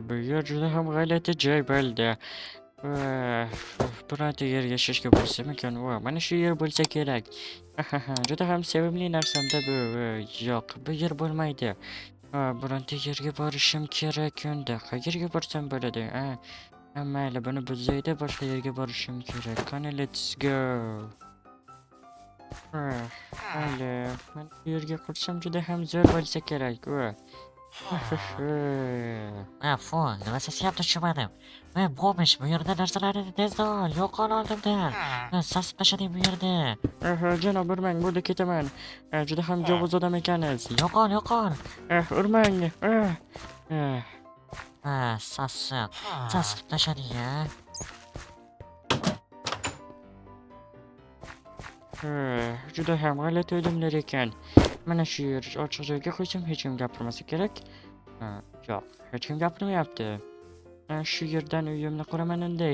Bu yer juda ham g'alati joy bo'ldi. Bironta yer yashashga bo'lsa ekan, mana shu yer bo'lsa kerak. Juda ham sevimli narsamda bu. Yo'q, bu yer bo'lmaydi. Bironta yerga borishim kerak unda. Qayerga borsam bo'ladi? Mayli, buni buzayda boshqa yerga borishim kerak. Qani, let's go. Mayli, men bu yerga qursam juda ham zo'r bo'lsa kerak. Fu, nima sesyapti tushunmadim. Bo'lmish bu yerda narsalarni tezda ol, yo'qol oldimdan. Sasib tashlading bu yerda. Janob, urmang, bo'ldi, ketaman. Juda ham yovuz odam ekansiz. Yo'qol, yo'qol. Urmang. Sasib tashlading-a. Juda ham g'alati odamlar ekan. Mana shu yer ochiq joyga qo'ysam hech kim gapirmasa kerak. Yo'q, hech kim gapirmayapti. Shu yerdan uyimni quraman unda.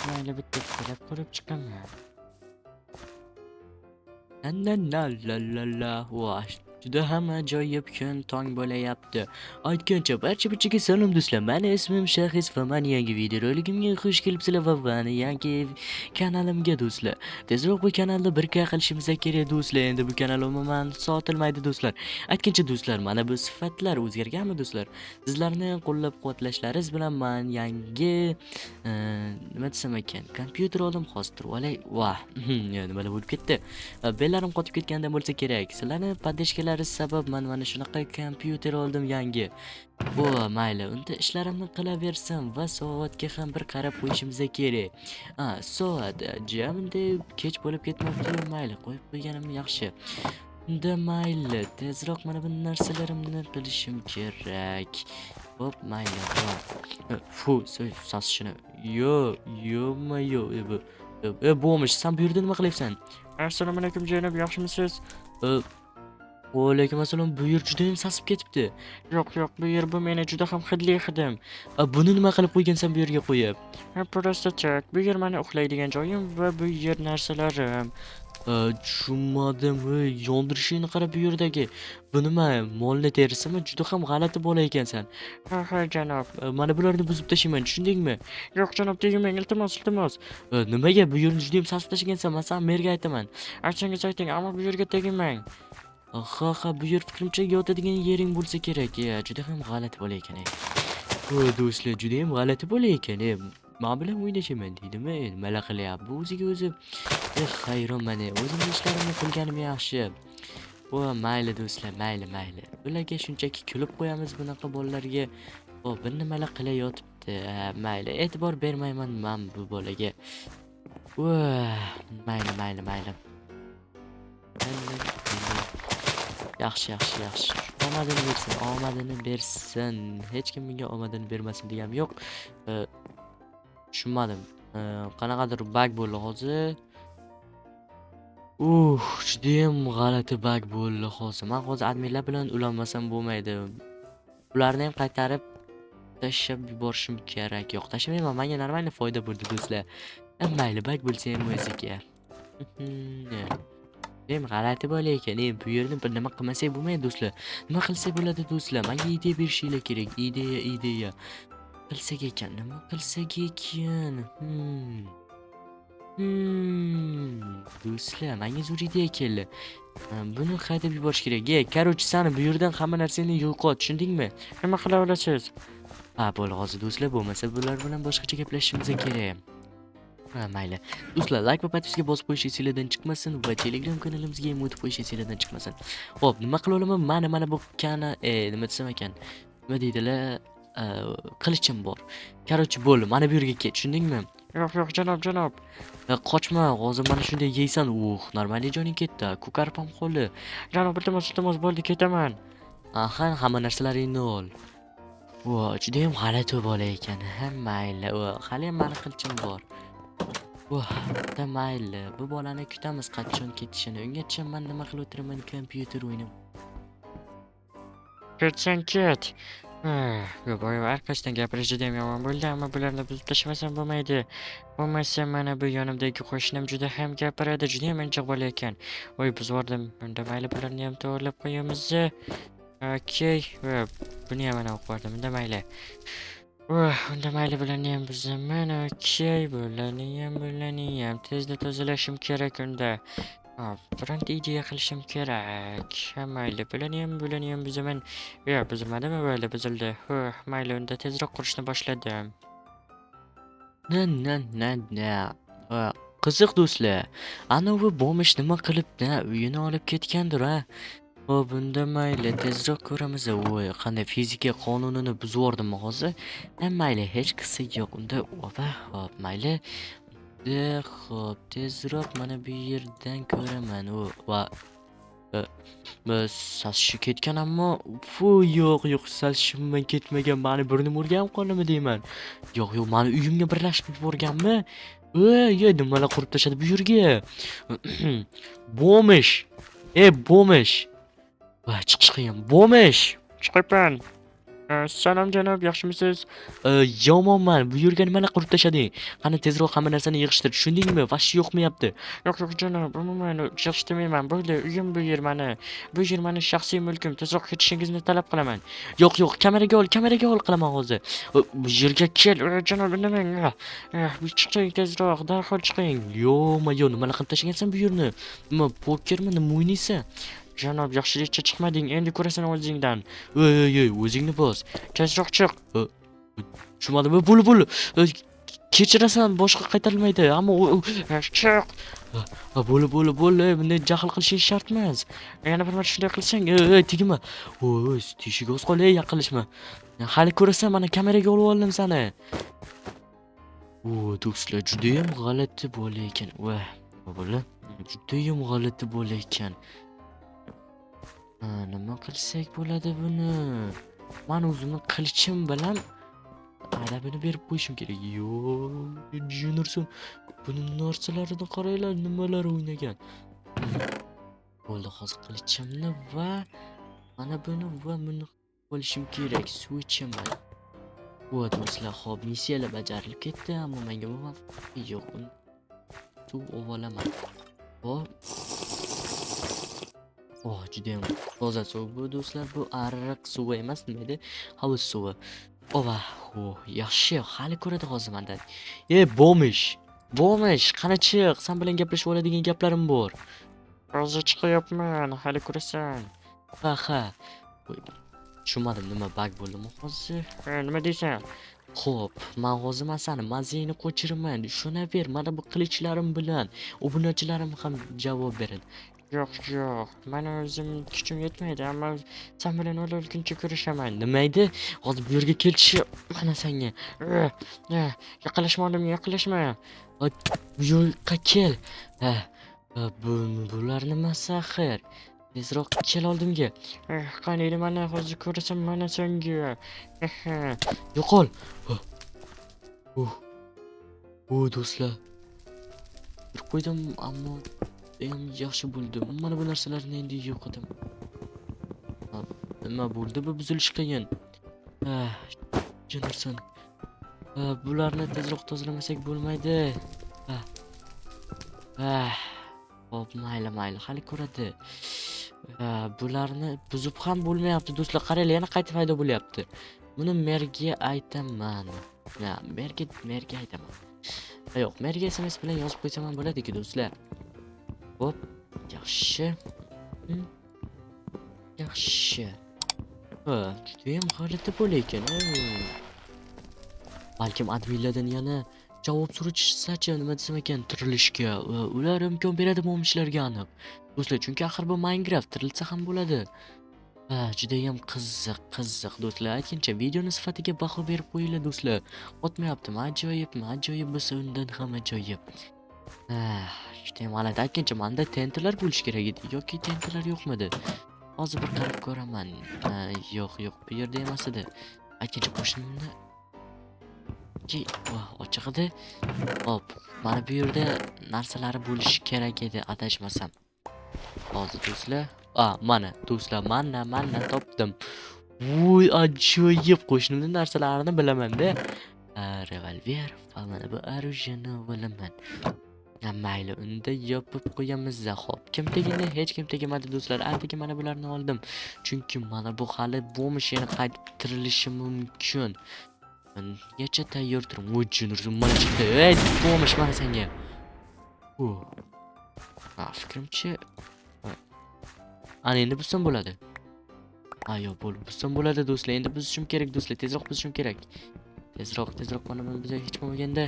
Mayli, bitta ikkilab qurib chiqaman. Voh, juda ham ajoyib kun tong bo'layapti. Aytgancha barcha salom do'stlar. Meni ismim Shahis va men yangi videoroligimga xush kelibsizlar va meni yangi kanalimga do'stlar. Tezroq bu kanalda 1K qilishimiz kerak do'stlar. Endi bu kanal umuman sotilmaydi do'stlar. Aytgancha do'stlar, mana bu sifatlar o'zgarganmi do'stlar? Sizlarni qo'llab-quvvatlashlaringiz bilan men yangi nima desam ekan, kompyuter oldim, hozir olay. Voh, nimalar bo'lib ketdi? Bellarim qotib ketganda bo'lsa kerak. Sizlarni podeshkalaringiz sabab men mana shunaqa kompyuter oldim yangi. Mayli, unda ishlarimni qilaversam va soatga ham bir qarab qo'yishimiz kerak. Soat jamda kech bo'lib ketmoqda. Mayli, qo'yib qo'yganim yaxshi. Unda mayli, tezroq mana bu narsalarimni qilishim kerak. Mayli. Sasishini. Bo'lmish, sen bu yerda nima qilyapsan? Assalomu alaykum janob, yaxshimisiz? Va alaykum assalom. Bu yer juda ham sasib ketibdi. Yo'q, bu yer bu meni juda ham hidli hidim. Buni nima qilib qo'ygansan bu yerga qo'yib? Prosta tak. Bu yer meni uxlaydigan joyim va bu yer narsalarim. Tushunmadim. Yondirishingni qarab bu yerdagi. Bu nima? Molni terisimi? Juda ham g'alati bola ekansan. Ha janob. Mana bularni buzib tashlayman, tushundingmi? Yo'q janob, tegmang, iltimos. Nimaga bu yerni juda ham sasib tashlagansan? Men sana merga aytaman. Aytsangiz ayting, ammo bu yerga tegmang. Bu yer fikrimcha yotadigan yering bo'lsa kerak. Juda ham g'alati bola ekan. Do'stlar, juda ham g'alati bola ekan. Men bilan o'ynashaman deydimi? Nima qilyapti? Bu o'ziga o'zi hayronman. O'zimning ishlarimni qilganim yaxshi. Mayli do'stlar, mayli. Bularga shunchaki kulib qo'yamiz bunaqa bolalarga. Bir nimalar qilayotibdi. Mayli, e'tibor bermayman men bu bolaga. Mayli. Yaxshi. Omadini bersin. Hech kim menga omadini bermasin degam yo'q. Tushunmadim. Qanaqadir bug bo'ldi hozir. Juda ham g'alati bug bo'ldi hozir. Men hozir adminlar bilan ulanmasam bo'lmaydi. Ularni ham qaytarib tashlab yuborishim kerak. Yo'q, tashlamayman. Menga normal foyda bo'ldi do'stlar. Mayli, bug bo'lsa ham o'ziga. G'alati bo'la ekan. Bu yerni bir nima qilmasak bo'lmaydi do'stlar. Nima qilsak bo'ladi do'stlar? Menga ideya berishinglar kerak. Ideya. Nima qilsak ekan? Do'stlar, menga zo'r ideya keldi. Buni haydab yuborish kerak. Короче, seni bu yerdan hamma narsani yo'qot, tushundingmi? Nima qila olasiz? Bo'ldi hozir do'stlar, bo'lmasa bular bilan boshqacha gaplashishimiz kerak. Mayli. Do'stlar, like va podpiska bosib qo'yish esingizdan chiqmasin va Telegram kanalimizga ham o'tib qo'yish esingizdan chiqmasin. Xo'p, nima qila olaman? Mana bu nima desam ekan? Nima deydilar? Qilichim bor. Короче, bo'ldi. Mana bu yerga ket, tushundingmi? Yo'q, janob. Qochma, hozir mana shunday yeysan. Normaliy joying ketdi. Ko'karib ham qoldi. Janob, iltimos, bo'ldi, ketaman. Hamma narsalaringni ol. Juda ham g'alati bola ekan. Mayli. Hali ham meni qilichim bor. Mayli. Bu bolani kutamiz qachon ketishini. Ungacha men nima qilib o'tiraman? Kompyuter o'ynab. Ketsang ket. Arkasidan gapirish juda ham yomon bo'ldi, ammo bularni buzib tashlamasam bo'lmaydi. Bo'lmasa mana bu yonimdagi qo'shnim juda ham gapiradi, juda ham injiq bola ekan. Buzvordim. Unda mayli, bularni ham to'g'rilab qo'yamiz. Okey, buni ham mana o'qib oldim. Unda mayli. Unda mayli bularni ham buzaman. Okey, bularni ham tezda tozalashim kerak unda. Hop, bironta ideya qilishim kerak. Ha, mayli, bularni ham buzaman. Buzilmadimi? Mayli, buzildi. Mayli, unda tezroq qurishni boshladim. Na. Qiziq do'stlar. Anavi bo'mish nima qilib uyini olib ketgandir ha? Xo'p, unda mayli, tezroq ko'ramiz. Voy, qanday fizika qonunini buzib yubordimmi hozir? Mayli, hech qisi yo'q. Unda hop, mayli. Xo'p, tezroq mana bu yerdan ko'raman. Sashi ketgan, ammo yo'q, sashimman ketmagan. Mani burnim urgan qolimi deyman. Yo'q, mani uyimga birlashib yuborganmi? Nimalar qurib tashladi bu yerga? Bo'mish. Bo'mish. Chiqing, bo'mish. Chiqibman. Salom janob, yaxshimisiz? Yomonman. Bu yerga nimalar qurib tashlading? Qani tezroq hamma narsani yig'ishtir, tushundingmi? Vash yo'qmayapti. Yo'q janob, umuman yig'ishtirmayman. Bo'ldi, uyim bu yer mani. Bu yer mani shaxsiy mulkim. Tezroq ketishingizni talab qilaman. Yo'q, kameraga ol qilaman hozir. Bu yerga kel, janob, indamang. Chiqing tezroq, darhol chiqing. Yo'q, nimalar qilib tashlagansan bu yerni? Nima pokermi, nima o'ynaysan? Janob, yaxshilikcha chiqmading, endi ko'rasan o'zingdan. O'zingni bos. Tezroq chiq. Tushunmadimmi? Bo'ldi. Kechirasan, boshqa qaytarilmaydi. Ammo chiq. Bo'ldi. Bunday jahl qilishing shart emas. Yana bir marta shunday qilsang, tegma. Teshik o'z qol, yaqinlashma. Hali ko'rasan, mana kameraga olib oldim seni. Do'stlar, juda ham g'alati bo'lar ekan. Judayam g'alati bo'lar ekan. Nima qilsak bo'ladi buni? Men o'zimni qilichim bilan adabini berib qo'yishim kerak. Juniorson, buni narsalarini qaranglar, nimalar o'ynagan. Bo'ldi, hozir qilichimni va mana buni qo'yishim kerak. Suv ichaman. Do'stlar, xo'p, missiyalar bajarilib ketdi, ammo menga bu yo'q. Suv olaman. Xo'p. Judayam toza suv bu do'stlar, bu ariq suvi emas, nima edi? Hovuz suvi. Yaxshi, hali ko'radi hozir mendan. Bo'mish, qani chiq, sen bilan gaplashib oladigan gaplarim bor. Hozir chiqyapman, hali ko'rasan. Ha. Tushunmadim, nima bug bo'ldimi hozir? Nima deysan? Xo'p, men hozir seni mazingni qo'chiraman. Tushunaver, mana bu qilichlarim bilan obunachilarim ham javob beradi. Yo'q, meni o'zim kuchim yetmaydi, ammo sen bilan o'lguncha ko'rishaman. Nima edi? Hozir bu yerga kelchi, mana senga. Yaqinlashma. Bu yo'lga kel. Bular nimasi axir? Tezroq kel oldimga. Qani, mana hozir ko'rasan, mana senga. Yo'qol. Do'stlar. Bir qo'ydim, ammo yaxshi bo'ldi. Mana bu narsalarni endi yo'qotim. Nima bo'ldi? Bu buzilish qiyin. Juniorson. Bularni tezroq tozalamasak bo'lmaydi. Xo'p, mayli, hali ko'radi. Bularni buzib ham bo'lmayapti, do'stlar. Qaranglar, yana qayta paydo bo'lyapti. Buni merga aytaman. Merga aytaman. Yo'q, merga SMS bilan yozib qo'ysam ham bo'ladi-ku, do'stlar. Hop, yaxshi. Judayam g'alati bo'lar ekan. Balkim adminlardan yana javob so'rashsachi, nima desam ekan, tirilishga. Ular imkon beradi bo'mishlarga aniq. Do'stlar, chunki axir bu Minecraft, tirilsa ham bo'ladi. Judayam qiziq do'stlar. Aytgancha, videoni sifatiga baho berib qo'yinglar do'stlar. O'tmayaptimi? Ajoyib bo'lsa undan ham ajoyib. Judayam g'alati. Aytgancha, menda tentrlar bo'lish kerak edi. Yoki tentrlar yo'qmidi? Hozir bir qarab ko'raman. Yo'q, bu yerda emas edi. Aytgancha, qo'shnimni ochiq edi. Hop, mana bu yerda narsalari bo'lishi kerak edi, adashmasam. Hozir do'stlar, mana do'stlar, mana topdim. Ajoyib, qo'shnimning narsalarini bilaman-da. Revolver, mana bu orujiyani bilaman. Ha, mayli, unda yopib qo'yamiz. Xo'p, kim tegindi? Hech kim tegmadi do'stlar. Atigi mana bularni oldim. Chunki mana bu hali bo'lmish yana qaytib tirilishi mumkin. Mengacha tayyor turing. O'jin ursin mana chiqdi. Ey, bo'lmish mana senga. Ha, fikrimcha ana endi buzsam bo'ladi. Ha, yo'q, buzsam bo'ladi do'stlar. Endi buzishim kerak do'stlar. Tezroq buzishim kerak. Tezroq mana bizga hech bo'lmaganda.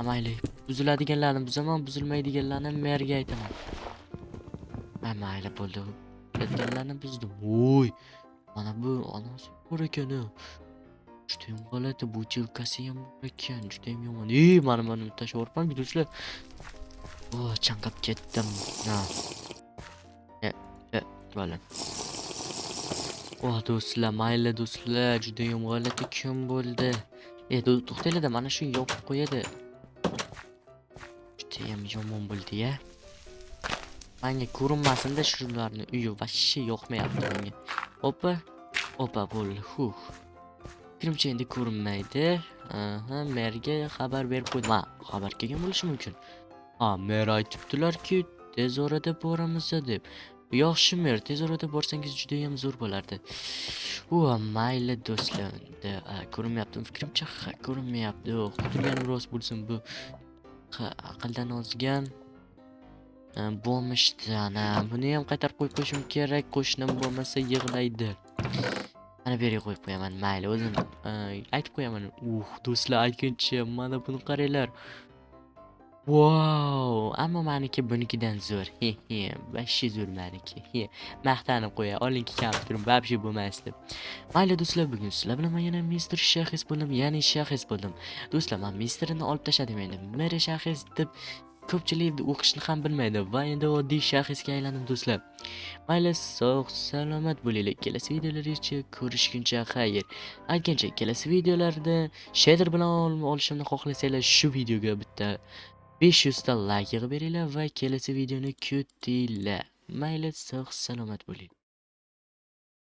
Mayli, buziladiganlarni buzaman, buzilmaydiganlarni merga aytaman. Mayli bo'ldi. Buziladiganlarni buzdim. Voy, mana bu anasi bor ekan. Judayam g'alati, bu jilkasi ham bor ekan. Judayam yomon. Mana tashlab yubormang do'stlar. Chanqab ketdim. Ha. Bo'ldi. Do'stlar, mayli do'stlar, judayam g'alati kun bo'ldi. To'xtanglar, mana shu yopib qo'yadi. Judayam yomon bo'ldi-ya. Menga ko'rinmasin-da shularni uyi vashshi yoqmayapti menga. Opa bo'ldi. Fikrimcha endi ko'rinmaydi. Merga xabar berib qo'ydim. Xabar kelgan bo'lishi mumkin. Mer aytibdilar-ki, tez orada boramiz deb. Yaxshi mer, tez orada borsangiz juda ham zo'r bo'lardi. Mayli do'stlar. Ko'rinmayapti. Fikrimcha ko'rinmayapti. Kutilganim rost bo'lsin bu. Aqldan ozgan. Bo'lmishdi ana. Buni ham qaytarib qo'yib qo'yishim kerak. Qo'shnim bo'lmasa yig'laydi. Mana bu yerga qo'yib qo'yaman. Mayli, o'zim aytib qo'yaman. Do'stlar, aytguncha mana buni qaranglar. Ammo meniki bunikidan zo'r. Vashshi zo'r meniki. Maqtanib qo'ya, olinki kompyuterim vobshe bo'lmasdi. Mayli do'stlar, bugun sizlar bilan men yana Mr. Shaxs bo'ldim, ya'ni Shaxs bo'ldim. Do'stlar, men Mrni olib tashladim endi. Mr. Shaxs deb ko'pchilik o'qishni ham bilmaydi va endi oddiy shaxsga aylandim do'stlar. Mayli, sog' salomat bo'linglar. Kelasi videolarimizda ko'rishguncha xayr. Aytgancha, kelasi videolarda shader bilan olishimni xohlasanglar, shu videoga bitta 500 ta like yig'ib beringlar va kelasi videoni kutinglar. Mayli, sog' salomat bo'ling.